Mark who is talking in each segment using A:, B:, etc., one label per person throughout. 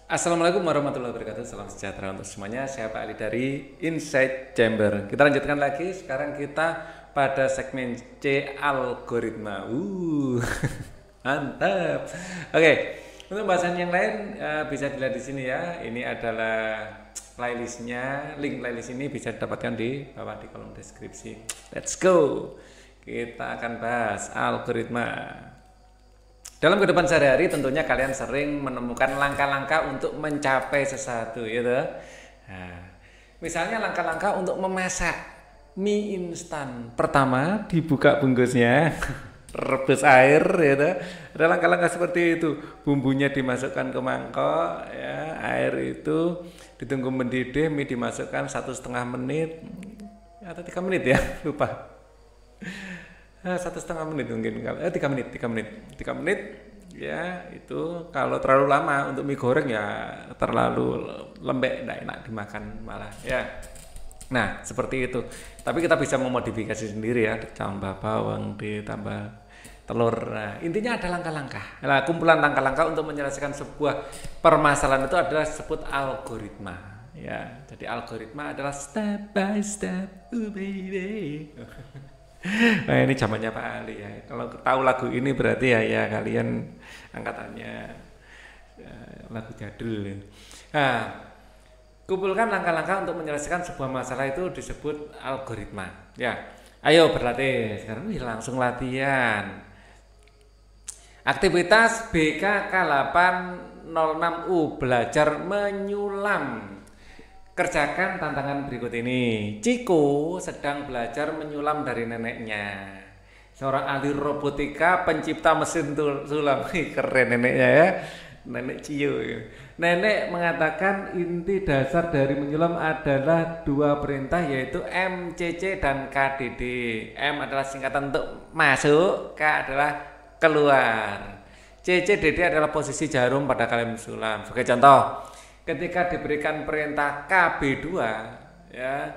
A: Assalamualaikum warahmatullahi wabarakatuh. Salam sejahtera untuk semuanya. Saya Pak Ali dari Inside Chamber. Kita lanjutkan lagi. Sekarang kita pada segmen C algoritma. Mantap. Oke. Untuk bahasan yang lain bisa dilihat di sini ya. Ini adalah playlistnya. Link playlist ini bisa didapatkan di bawah di kolom deskripsi. Let's go. Kita akan bahas algoritma. Dalam kehidupan sehari-hari tentunya kalian sering menemukan langkah-langkah untuk mencapai sesuatu gitu. Nah, misalnya langkah-langkah untuk memasak mie instan. Pertama, dibuka bungkusnya, rebus air gitu. Ada langkah-langkah seperti itu. Bumbunya dimasukkan ke mangkok ya, air itu ditunggu mendidih, mie dimasukkan 1,5 menit atau 3 menit ya, lupa. 1,5 menit mungkin kalau 3 menit ya. Itu kalau terlalu lama untuk mie goreng ya terlalu lembek, tidak enak dimakan malah ya. Nah seperti itu, tapi kita bisa memodifikasi sendiri ya, ditambah bawang, ditambah telur. Nah intinya ada langkah-langkah. Nah kumpulan langkah-langkah untuk menyelesaikan sebuah permasalahan itu adalah disebut algoritma ya. Jadi algoritma adalah step by step, baby. Nah ini zamannya Pak Ali ya. Kalau tahu lagu ini berarti ya kalian angkatannya lagu jadul. Nah, kumpulkan langkah-langkah untuk menyelesaikan sebuah masalah itu disebut algoritma. Ya, ayo berlatih. Sekarang langsung latihan. Aktivitas BKK 806U belajar menyulam. Kerjakan tantangan berikut ini. Ciko sedang belajar menyulam dari neneknya. Seorang ahli robotika, pencipta mesin sulam. Keren neneknya ya. Nenek Cio. Nenek mengatakan inti dasar dari menyulam adalah dua perintah, yaitu MCC dan KDD. M adalah singkatan untuk masuk, K adalah keluar. CCDD adalah posisi jarum pada kalian mensulam. Sebagai contoh, ketika diberikan perintah KB2 ya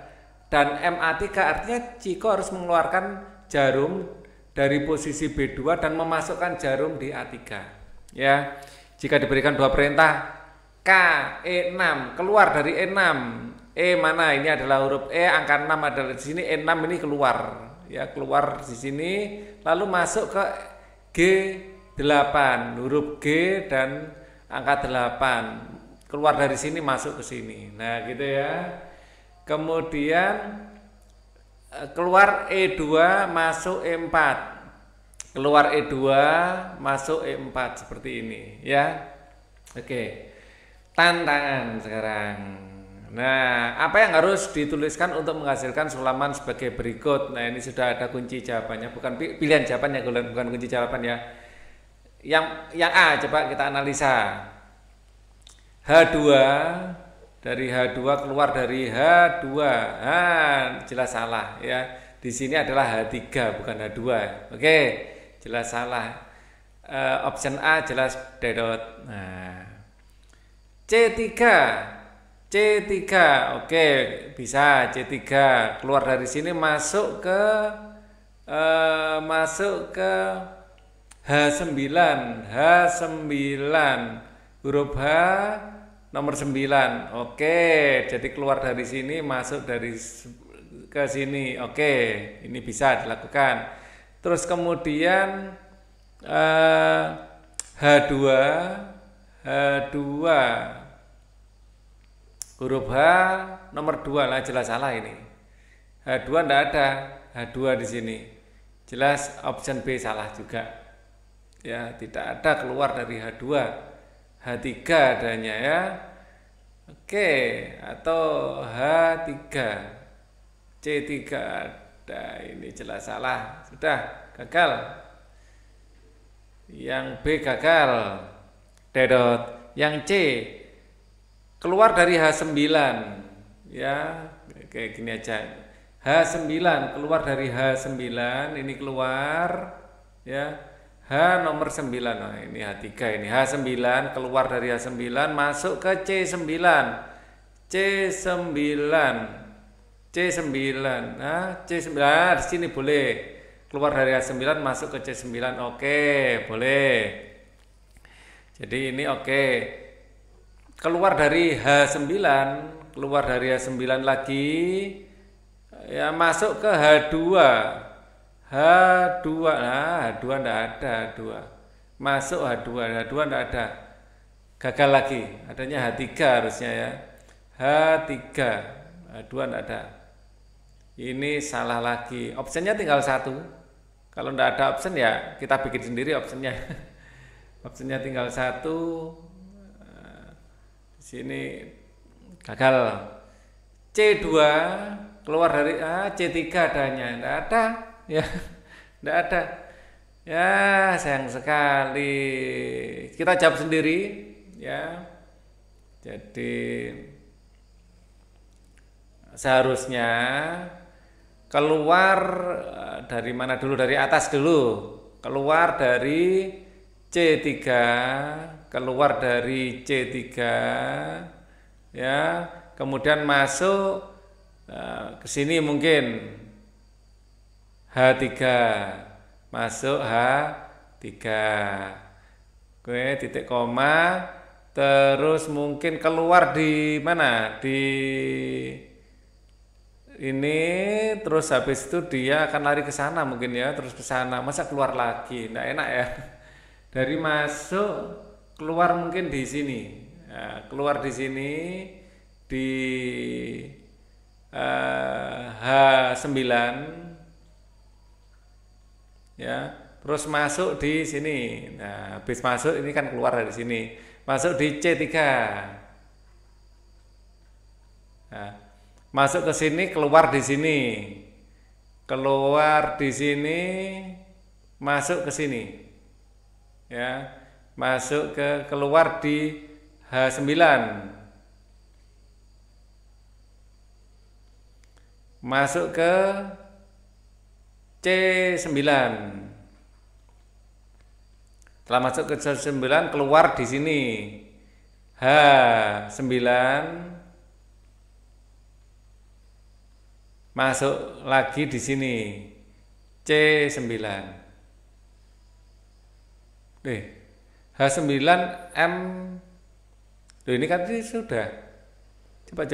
A: dan MA3, artinya Ciko harus mengeluarkan jarum dari posisi B2 dan memasukkan jarum di A3 ya. Jika diberikan dua perintah K E6, keluar dari E6. E mana? Ini adalah huruf E, angka 6 adalah di sini, E6 ini keluar ya, keluar di sini lalu masuk ke G8, huruf G dan angka 8. Keluar dari sini masuk ke sini. Nah gitu ya. Kemudian keluar E2 masuk E4. Keluar E2 masuk E4 seperti ini ya. Oke. Tantangan sekarang. Nah, apa yang harus dituliskan untuk menghasilkan sulaman sebagai berikut? Nah, ini sudah ada kunci jawabannya, bukan pilihan jawabannya, bukan kunci jawaban ya. Yang A coba kita analisa. H2, dari H2 keluar dari H2. Jelas salah ya. Di sini adalah H3 bukan H2. Oke, jelas salah. Option A jelas dedot. Nah, C3. Oke, bisa C3. Keluar dari sini masuk ke H9. Huruf H nomor 9. Oke, jadi keluar dari sini masuk dari ke sini. Oke, ini bisa dilakukan. Terus kemudian H2 huruf H nomor 2 lah, jelas salah ini. H2 enggak ada, H2 di sini. Jelas option B salah juga. Ya, tidak ada keluar dari H2. H3 adanya ya. Oke, atau H3. C3 ada, ini jelas salah. Sudah gagal. Yang B gagal. Dedot. Yang C keluar dari H9 ya. Kayak gini aja. H9 keluar dari H9, ini keluar ya. H nomor 9, nah ini H3 ini. H9 keluar dari H9 masuk ke C9. C9. Nah, C9 di sini boleh. Keluar dari H9 masuk ke C9. Oke, boleh. Jadi ini oke. keluar dari H9, keluar dari H9 lagi, ya masuk ke H2. H2, nah H2 enggak ada, H2. Masuk H2 enggak ada. Gagal lagi, adanya H3 harusnya ya. H3, H2 enggak ada. Ini salah lagi. Opsinya tinggal satu. Kalau enggak ada option ya kita bikin sendiri optionnya. Optionnya tinggal satu. Di sini gagal. C2 keluar dari C3 adanya, enggak ada ya. Enggak ada. Ya, sayang sekali. Kita jawab sendiri ya. Jadi seharusnya keluar dari mana dulu? Dari atas dulu. Keluar dari C3, keluar dari C3 ya. Kemudian masuk ke sini mungkin H3, masuk H3. Oke, titik koma, terus mungkin keluar di mana? Di ini, terus habis itu dia akan lari ke sana mungkin ya, terus ke sana. Masa keluar lagi? Nggak enak ya. Dari masuk keluar mungkin di sini. Nah, keluar di sini di H9 ya, terus masuk di sini. Nah, habis masuk ini kan keluar dari sini, masuk di C3. Nah, masuk ke sini, keluar di sini, keluar di sini, masuk ke sini, ya, masuk ke keluar di H9, masuk ke C9. Setelah masuk ke C9 keluar di sini H9, masuk lagi di sini C9. H9M. Loh, ini kan sudah. Coba.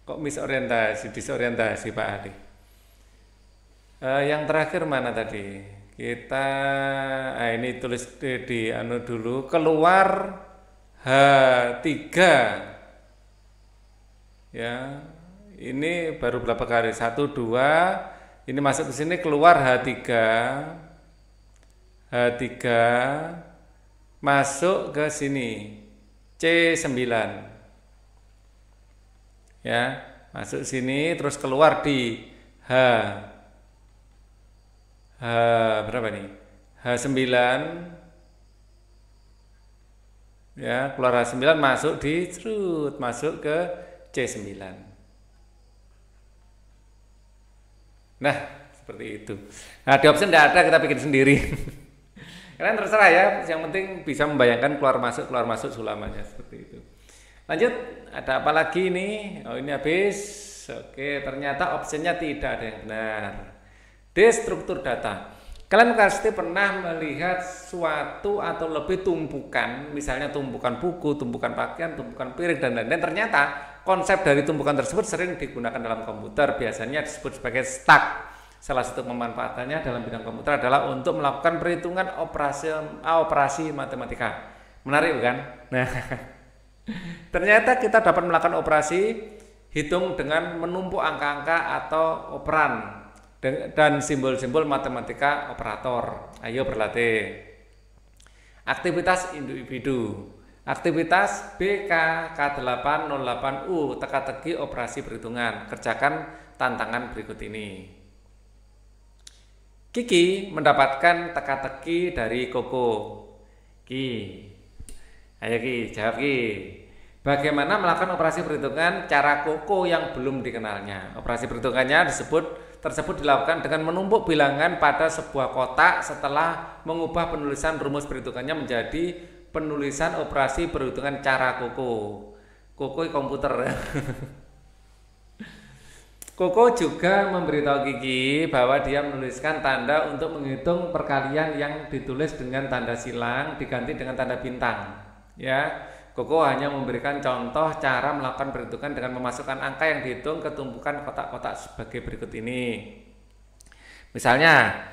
A: Kok disorientasi Pak Adi. Yang terakhir mana tadi? Kita ini tulis di anu dulu, keluar H3. Ya. Ini baru berapa kali? 1 2. Ini masuk ke sini, keluar H3. H3 masuk ke sini C9. Ya, masuk sini terus keluar di berapa nih? H9. Ya, keluar H9 masuk di masuk ke C9. Nah, seperti itu. Nah, di option tidak ada, kita bikin sendiri. Kalian terserah ya, yang penting bisa membayangkan keluar masuk sulamanya seperti itu. Lanjut, ada apa lagi ini? Oh, ini habis. Oke, ternyata optionnya tidak ada yang benar. Destruktur data. Kalian pasti pernah melihat suatu atau lebih tumpukan, misalnya tumpukan buku, tumpukan pakaian, tumpukan piring, dan lain-lain. Ternyata konsep dari tumpukan tersebut sering digunakan dalam komputer, biasanya disebut sebagai stack. Salah satu pemanfaatannya dalam bidang komputer adalah untuk melakukan perhitungan operasi matematika. Menarik bukan? Nah, ternyata kita dapat melakukan operasi hitung dengan menumpuk angka-angka atau operan dan simbol-simbol matematika operator. Ayo berlatih. Aktivitas individu. Aktivitas BK-K808U, teka-teki operasi perhitungan. Kerjakan tantangan berikut ini. Kiki mendapatkan teka-teki dari Koko. Ayo Ki, jawab Ki. Bagaimana melakukan operasi perhitungan cara Koko yang belum dikenalnya? Operasi perhitungannya tersebut dilakukan dengan menumpuk bilangan pada sebuah kotak setelah mengubah penulisan rumus perhitungannya menjadi penulisan operasi perhitungan cara Koko. Koko komputer. Koko juga memberitahu Kiki bahwa dia menuliskan tanda untuk menghitung perkalian yang ditulis dengan tanda silang diganti dengan tanda bintang. Ya, Koko hanya memberikan contoh cara melakukan perhitungan dengan memasukkan angka yang dihitung ke tumpukan kotak-kotak sebagai berikut ini. Misalnya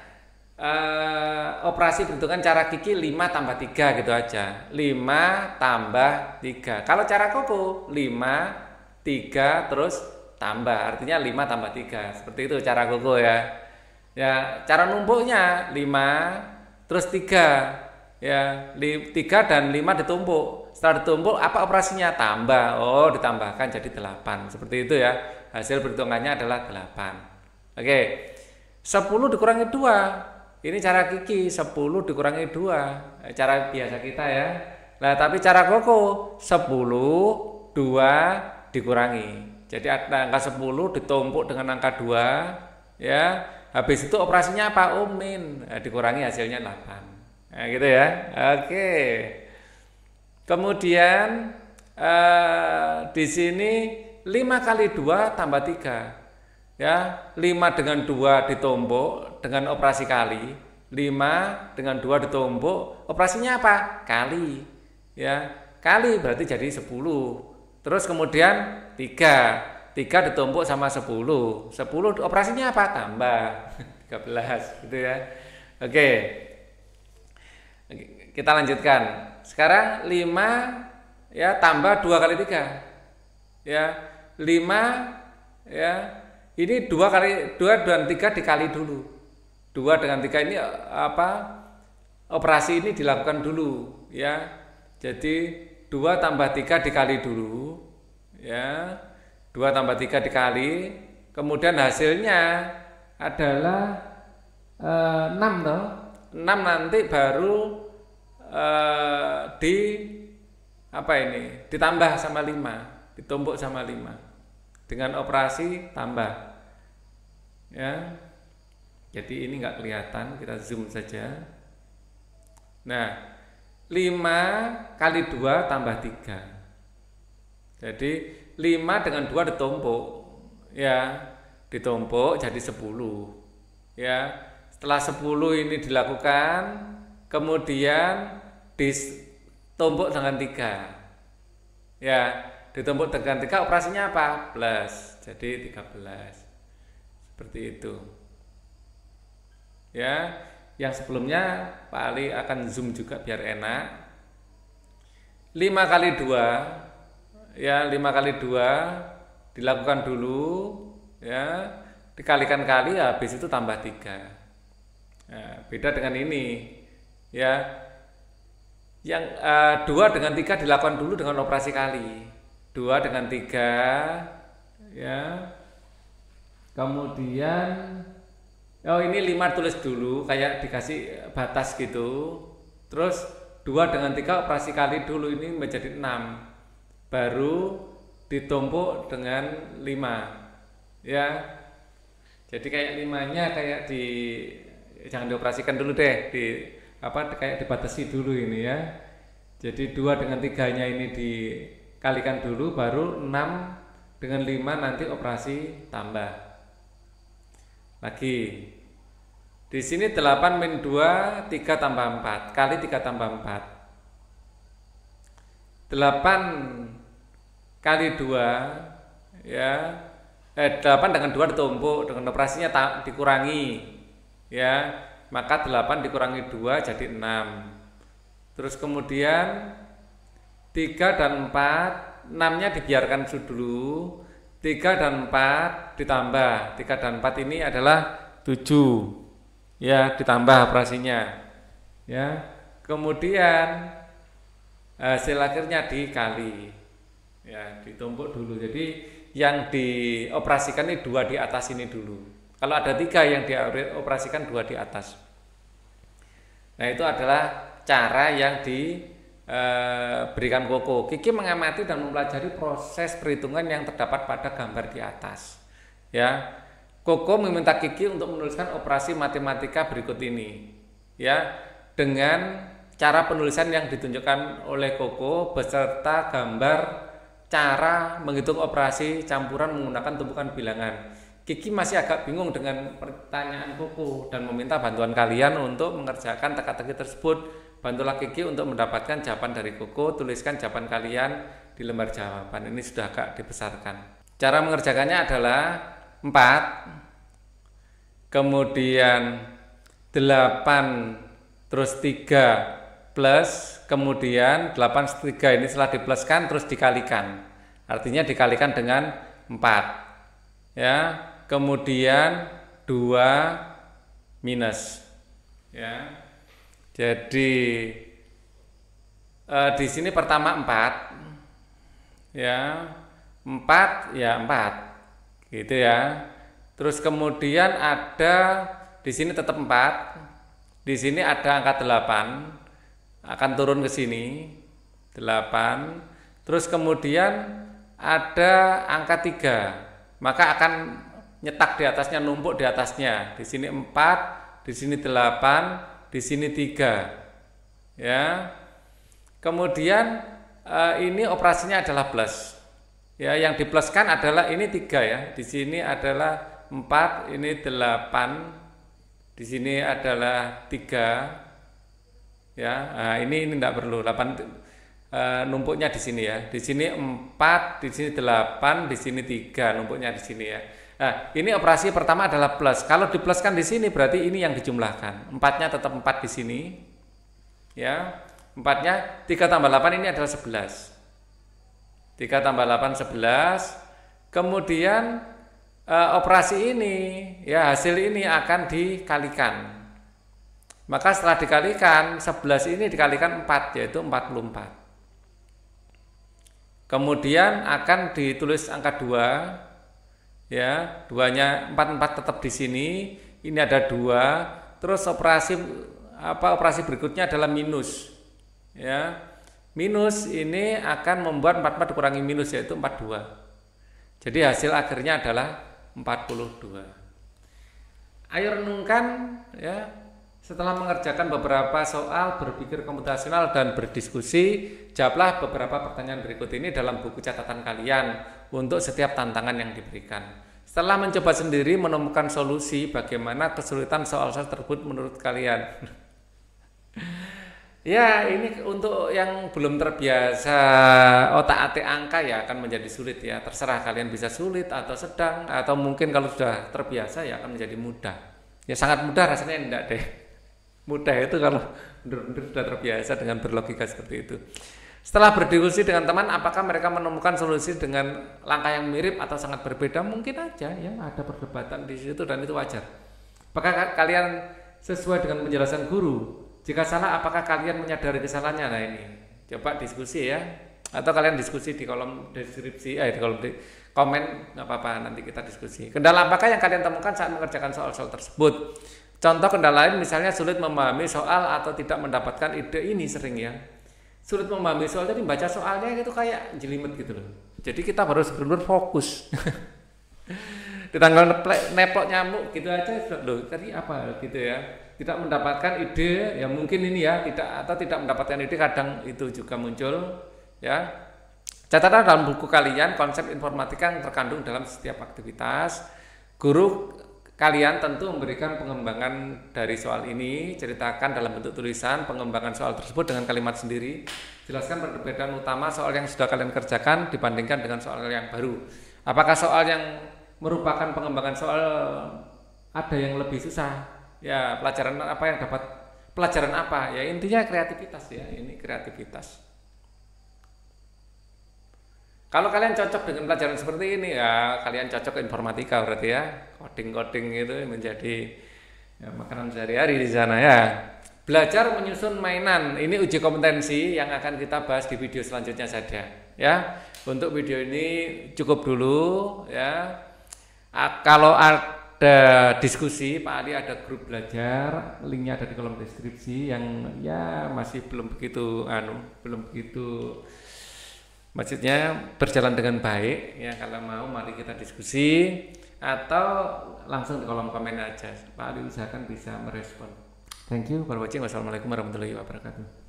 A: operasi perhitungan cara Kiki 5 tambah 3 gitu aja. 5 tambah 3. Kalau cara Koko 5, 3 terus tambah. Artinya 5 tambah 3. Seperti itu cara Koko ya. Ya, cara numpuknya 5 terus 3. Ya, 3 dan 5 ditumpuk. Setelah ditumpuk apa operasinya? Tambah. Oh, ditambahkan jadi 8. Seperti itu ya. Hasil perhitungannya adalah 8. Oke. 10 dikurangi 2. Ini cara Kiki, 10 dikurangi 2. Cara biasa kita ya. Nah, tapi cara Koko 10 2 dikurangi. Jadi angka 10 ditumpuk dengan angka 2 ya. Habis itu operasinya apa? Min. Dikurangi hasilnya 8. Nah, gitu ya. Oke. Kemudian di sini 5 kali 2 tambah 3. Ya, 5 dengan 2 ditumpuk dengan operasi kali. 5 dengan 2 ditumpuk, operasinya apa? Kali. Ya, kali berarti jadi 10. Terus kemudian 3 ditumpuk sama 10. 10 operasinya apa? Tambah 13 gitu ya. Oke. Kita lanjutkan. Sekarang 5 ya tambah 2 kali 3. Ya, 5 ya. Ini 2 dan 3 dikali dulu. 2 dengan 3 ini operasi ini dilakukan dulu ya. Jadi 2 tambah 3 dikali dulu ya. 2 tambah 3 dikali, kemudian hasilnya adalah 6 toh. 6 nanti baru ditambah sama 5, ditumpuk sama 5 dengan operasi tambah ya. Jadi ini enggak kelihatan, kita zoom saja. Nah, 5 kali 2 tambah 3. Jadi 5 dengan 2 ditumpuk ya, ditumpuk jadi 10 ya. Setelah 10 ini dilakukan, kemudian ditumpuk dengan 3 ya, ditumpuk dengan 3 operasinya apa? Plus, jadi 13 seperti itu ya. Yang sebelumnya Pak Ali akan zoom juga biar enak. 5 kali 2 ya, 5 kali 2 dilakukan dulu ya, dikalikan kali, habis itu tambah 3. Nah, beda dengan ini ya. Yang 2 dengan 3 dilakukan dulu dengan operasi kali. 2 dengan 3 ya. Kemudian ini 5 tulis dulu kayak dikasih batas gitu. Terus 2 dengan 3 operasi kali dulu, ini menjadi 6. Baru ditumpuk dengan 5 ya. Jadi kayak 5-nya kayak jangan dioperasikan dulu deh, kayak dibatasi dulu ini ya. Jadi 2 dengan 3-nya ini dikalikan dulu, baru 6 dengan 5 nanti operasi tambah. Lagi. Di sini 8 min 2 3 tambah 4 kali 3 tambah 4. 8 kali 2 ya. 8 dengan 2 ditumpuk dengan operasinya dikurangi. Ya, maka 8 dikurangi 2 jadi 6. Terus kemudian 3 dan 4, 6-nya dibiarkan dulu. 3 dan 4 ditambah. 3 dan 4 ini adalah 7. Ya, ditambah operasinya. Ya. Kemudian hasil akhirnya dikali. Ya, ditumpuk dulu. Jadi yang dioperasikan ini 2 di atas ini dulu. Kalau ada 3 yang dioperasikan, 2 di atas. Nah, itu adalah cara yang diberikan Koko. Kiki mengamati dan mempelajari proses perhitungan yang terdapat pada gambar di atas. Ya, Koko meminta Kiki untuk menuliskan operasi matematika berikut ini. Ya, dengan cara penulisan yang ditunjukkan oleh Koko beserta gambar cara menghitung operasi campuran menggunakan tumpukan bilangan. Kiki masih agak bingung dengan pertanyaan Koko dan meminta bantuan kalian untuk mengerjakan teka-teki tersebut bantulah Kiki untuk mendapatkan jawaban dari Koko. Tuliskan jawaban kalian di lembar jawaban. Ini sudah agak dibesarkan. Cara mengerjakannya adalah 4, kemudian 8 terus 3 plus, kemudian 8 3 ini setelah dipluskan terus dikalikan. Artinya dikalikan dengan 4. Ya, kemudian 2 minus. Ya. Jadi di sini pertama 4. Ya. 4 ya 4. Gitu ya. Terus kemudian ada di sini tetap 4. Di sini ada angka 8. Akan turun ke sini 8. Terus kemudian ada angka 3. Maka akan nyetak di atasnya, numpuk di atasnya. Di sini 4, di sini 8, di sini 3. Ya. Kemudian ini operasinya adalah plus. Ya, yang dipluskan adalah ini 3 ya. Di sini adalah 4, ini 8. Di sini adalah 3. Ya. Nah, ini tidak perlu 8 numpuknya di sini ya. Di sini 4, di sini 8, di sini 3 numpuknya di sini ya. Nah, ini operasi pertama adalah plus. Kalau dipluskan di sini berarti ini yang dijumlahkan. 4-nya tetap 4 di sini. Ya. 4-nya 3 tambah 8 ini adalah 11. 3 tambah 8 11. Kemudian operasi ini ya, hasil ini akan dikalikan. Maka setelah dikalikan 11 ini dikalikan 4 yaitu 44. Kemudian akan ditulis angka 2. Ya, 2-nya 44 tetap di sini. Ini ada 2. Terus operasi berikutnya adalah minus. Ya. Minus ini akan membuat 44 dikurangi minus yaitu 42. Jadi hasil akhirnya adalah 42. Ayo renungkan ya. Setelah mengerjakan beberapa soal berpikir komputasional dan berdiskusi, jawablah beberapa pertanyaan berikut ini dalam buku catatan kalian untuk setiap tantangan yang diberikan. Setelah mencoba sendiri menemukan solusi, bagaimana kesulitan soal-soal tersebut menurut kalian? Ya, ini untuk yang belum terbiasa otak-atik angka ya akan menjadi sulit ya. Terserah kalian bisa sulit atau sedang, atau mungkin kalau sudah terbiasa ya akan menjadi mudah. Ya sangat mudah rasanya enggak deh. Mudah itu kalau benar-benar sudah terbiasa dengan berlogika seperti itu. Setelah berdiskusi dengan teman, apakah mereka menemukan solusi dengan langkah yang mirip atau sangat berbeda? Mungkin aja ya, ada perdebatan di situ dan itu wajar. Apakah kalian sesuai dengan penjelasan guru? Jika salah, apakah kalian menyadari kesalahannya? Nah ini, coba diskusi ya. Atau kalian diskusi di kolom deskripsi, di kolom komen, nggak apa-apa, nanti kita diskusi. Kendala apakah yang kalian temukan saat mengerjakan soal-soal tersebut? Contoh kendala lain misalnya sulit memahami soal atau tidak mendapatkan ide, ini sering ya. Sulit memahami soal, jadi baca soalnya itu kayak jelimet gitu loh. Jadi kita harus benar-benar fokus. Ditanggal neplok nyamuk gitu aja loh, tadi apa gitu ya. Tidak mendapatkan ide, ya mungkin ini ya, tidak mendapatkan ide kadang itu juga muncul ya. Catatan dalam buku kalian konsep informatika yang terkandung dalam setiap aktivitas. Guru kalian tentu memberikan pengembangan dari soal ini, ceritakan dalam bentuk tulisan pengembangan soal tersebut dengan kalimat sendiri. Jelaskan perbedaan utama soal yang sudah kalian kerjakan dibandingkan dengan soal yang baru. Apakah soal yang merupakan pengembangan soal ada yang lebih susah? Ya, pelajaran apa? Ya intinya kreativitas ya, ini kreativitas. Kalau kalian cocok dengan pelajaran seperti ini ya kalian cocok ke informatika berarti ya, coding itu menjadi ya, makanan sehari-hari di sana ya. Belajar menyusun mainan, ini uji kompetensi yang akan kita bahas di video selanjutnya saja ya. Untuk video ini cukup dulu ya. Kalau ada diskusi, Pak Ali ada grup belajar, linknya ada di kolom deskripsi yang ya masih belum begitu maksudnya berjalan dengan baik ya. Kalau mau mari kita diskusi atau langsung di kolom komen aja. Pak Ali usahakan bisa merespon. Thank you for watching. Wassalamualaikum warahmatullahi wabarakatuh.